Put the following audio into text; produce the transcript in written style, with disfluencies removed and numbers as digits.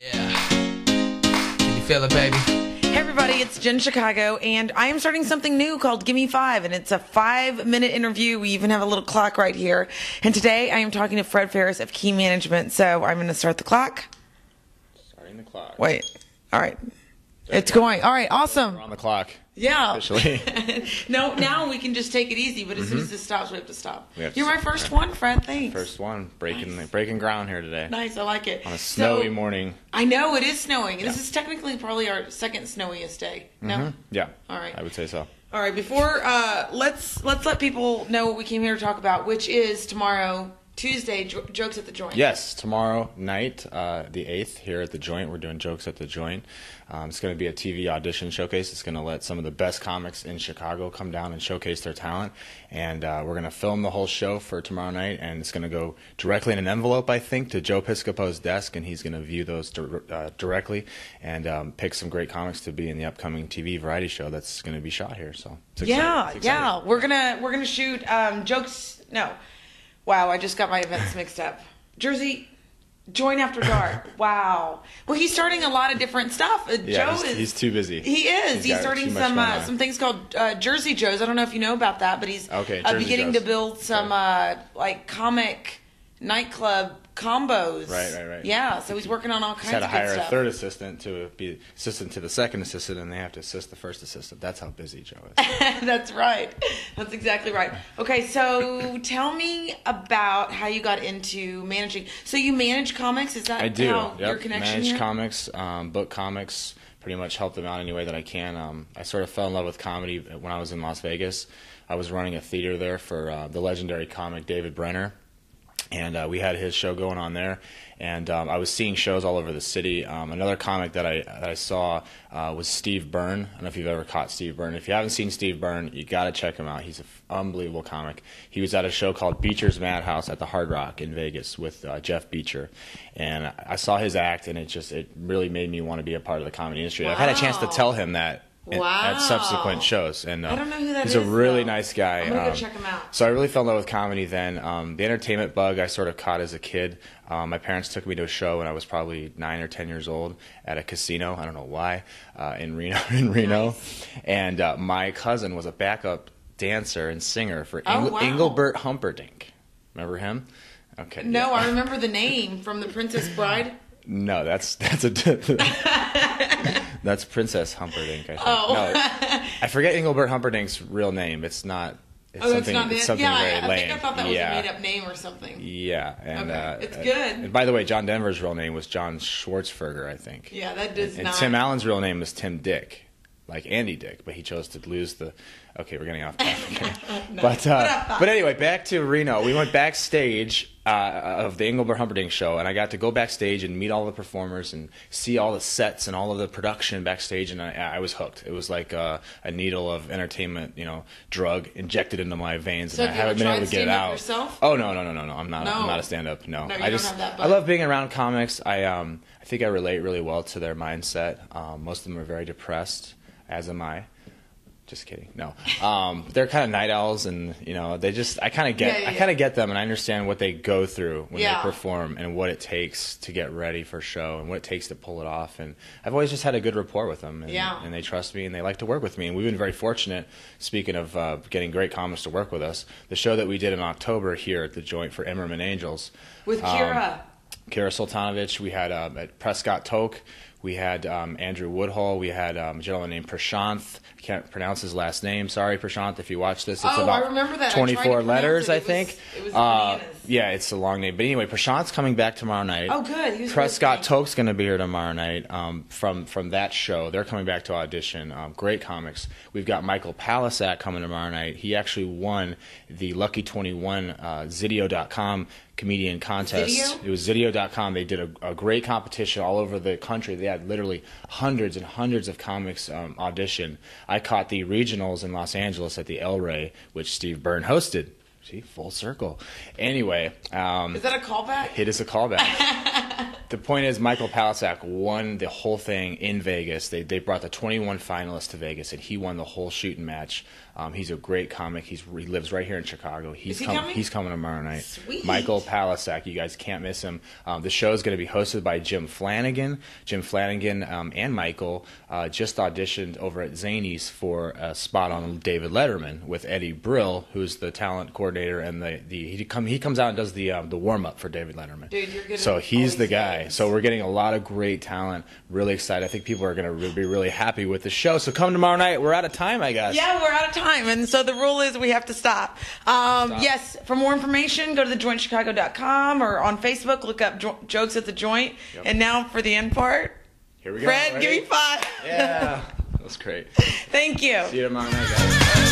Yeah. Can you feel it, baby? Hey everybody, it's JenChicago, and I am starting something new called Gimme 5, and it's a 5-minute interview. We even have a little clock right here. And today I am talking to Fred Farris of Key Management. So I'm going to start the clock. Starting the clock. Wait. All right. It's going. All right. Awesome. We're on the clock. Yeah. Officially. No, now we can just take it easy, but as soon as this stops, we have to stop. You're my first one, Fred. Thanks. First one. Breaking ground here today. Nice. I like it. On a snowy morning. I know it is snowing. This is technically probably our second snowiest day. No? Yeah. All right. I would say so. All right. Before let's let people know what we came here to talk about, which is tomorrow, Tuesday, Jokes at the Joint. Yes, tomorrow night, the 8th, here at the Joint, we're doing Jokes at the Joint. It's going to be a TV audition showcase. It's going to let some of the best comics in Chicago come down and showcase their talent. And we're going to film the whole show for tomorrow night, and it's going to go directly in an envelope, I think, to Joe Piscopo's desk, and he's going to view those directly and pick some great comics to be in the upcoming TV variety show that's going to be shot here. So it's exciting. Yeah. We're gonna shoot jokes. No. Wow, I just got my events mixed up. Jersey, Join After Dark. Wow. Well, he's starting a lot of different stuff. He's too busy. He is. He's starting some things called Jersey Joes. I don't know if you know about that, but he's beginning to build some like comic nightclub combos. Right. Yeah, so he's working on all kinds of good stuff. He's had to hire a third assistant to be assistant to the second assistant, and they have to assist the first assistant. That's how busy Joe is. That's right. That's exactly right. Okay, so tell me about how you got into managing. So you manage comics? Is that your connection Manage here? comics, book comics, pretty much help them out any way that I can. I sort of fell in love with comedy when I was in Las Vegas. I was running a theater there for the legendary comic David Brenner. And we had his show going on there, and I was seeing shows all over the city. Another comic that I saw was Steve Byrne. I don't know if you've ever caught Steve Byrne. If you haven't seen Steve Byrne, you got to check him out. He's an unbelievable comic. He was at a show called Beecher's Madhouse at the Hard Rock in Vegas with Jeff Beecher, and I saw his act, and it really made me want to be a part of the comedy industry. Wow. I've had a chance to tell him that. At subsequent shows, and I don't know who that he's is. a really nice guy. I'm gonna go check him out. So I really fell in love with comedy then. The entertainment bug I sort of caught as a kid. My parents took me to a show when I was probably 9 or 10 years old at a casino. I don't know why, in Reno. Nice. And my cousin was a backup dancer and singer for Engelbert Humperdinck. Remember him? Okay. No, I remember the name from The Princess Bride. No, that's Princess Humperdinck, I think. Oh. No, I forget Engelbert Humperdinck's real name. It's something very lame. I think I thought that was a made-up name or something. Yeah. And, it's good. And by the way, John Denver's real name was John Schwartzberger, I think. Yeah, that does and not. Tim Allen's real name was Tim Dick, like Andy Dick, but he chose to lose the... Okay, we're getting off topic. No. But anyway, back to Reno. We went backstage of the Engelbert Humperdinck show, and I got to go backstage and meet all the performers and see all the sets and all of the production backstage, and I was hooked. It was like a needle of entertainment, drug injected into my veins, so and I haven't been able to get it out. Yourself? Oh no! I'm not a stand-up. No, you I don't have that. I love being around comics. I think I relate really well to their mindset. Most of them are very depressed, as am I. Just kidding. No, they're kind of night owls, and I kind of get them, and I understand what they go through when they perform, and what it takes to get ready for a show, and what it takes to pull it off. And I've always just had a good rapport with them, and they trust me, and they like to work with me. And we've been very fortunate. Speaking of getting great comics to work with us, the show that we did in October here at the Joint for Emmerman Angels with Kira Sultanovich, we had at Prescott Toke. We had Andrew Woodhull. We had a gentleman named Prashanth. I can't pronounce his last name. Sorry, Prashanth, if you watch this. It's about I remember that. 24 letters, I think. It was bananas. Yeah, it's a long name. But anyway, Prashanth's coming back tomorrow night. Oh, good. Prescott Toke's going to be here tomorrow night from that show. They're coming back to audition. Great comics. We've got Michael Palisak coming tomorrow night. He actually won the Lucky 21 Zidio.com comedian contest. Zidio? It was Zidio.com. They did a great competition all over the country. They had literally hundreds and hundreds of comics audition. I caught the regionals in Los Angeles at the El Rey, which Steve Byrne hosted. See, full circle. Anyway. Is that a callback? It is a callback. The point is, Michael Palasak won the whole thing in Vegas. They brought the 21 finalists to Vegas, and he won the whole shooting match. He's a great comic. He lives right here in Chicago. Is he coming? He's coming tomorrow night. Sweet. Michael Palasak, you guys can't miss him. The show is going to be hosted by Jim Flanagan. Jim Flanagan and Michael just auditioned over at Zany's for a spot on David Letterman with Eddie Brill, who's the talent coordinator, and he comes out and does the warm up for David Letterman. Dude, you're good. So he's the guy. So we're getting a lot of great talent. Really excited. I think people are going to be really happy with the show. So come tomorrow night. We're out of time, I guess. Yeah, we're out of time. And so the rule is we have to stop. Yes, for more information, go to thejointchicago.com or on Facebook, look up Jokes at the Joint. Yep. And now for the end part. Here we go. Fred, give me 5. Yeah. That was great. Thank you. See you tomorrow night, guys.